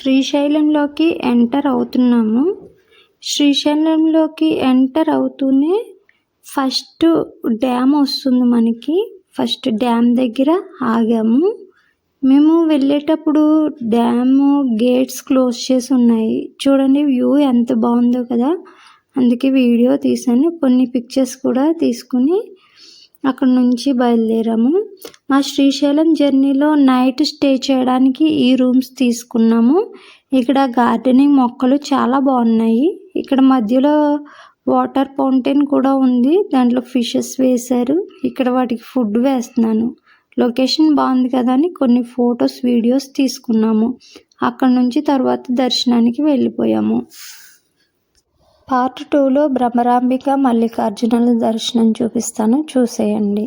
శ్రీశైలంలోకి enter అవుతున్నాము. శ్రీశైలంలోకి enter అవుతూనే first dam వస్తుంది మనకి. ఫస్ట్ డ్యామ్ దగ్గర ఆగాము. మేము వెళ్ళేటప్పుడు డ్యాము గేట్స్ క్లోజ్ చేసి ఉన్నాయి. చూడండి వ్యూ ఎంత బాగుందో కదా. అందుకే వీడియో తీసాను. కొన్ని పిక్చర్స్ కూడా తీసుకుని అక్కడ నుంచి బయలుదేరాము. మా శ్రీశైలం జర్నీలో నైట్ స్టే చేయడానికి ఈ రూమ్స్ తీసుకున్నాము. ఇక్కడ గార్డెనింగ్ మొక్కలు చాలా బాగున్నాయి. ఇక్కడ మధ్యలో వాటర్ ఫౌంటైన్ కూడా ఉంది. దాంట్లో ఫిషెస్ వేశారు. ఇక్కడ వాటికి ఫుడ్ వేస్తున్నాను. లొకేషన్ బాగుంది కదా అని కొన్ని ఫొటోస్ వీడియోస్ తీసుకున్నాము. అక్కడ నుంచి తర్వాత దర్శనానికి వెళ్ళిపోయాము. పార్ట్ 2లో భ్రమరాంబిక మల్లికార్జునుల దర్శనం చూపిస్తాను, చూసేయండి.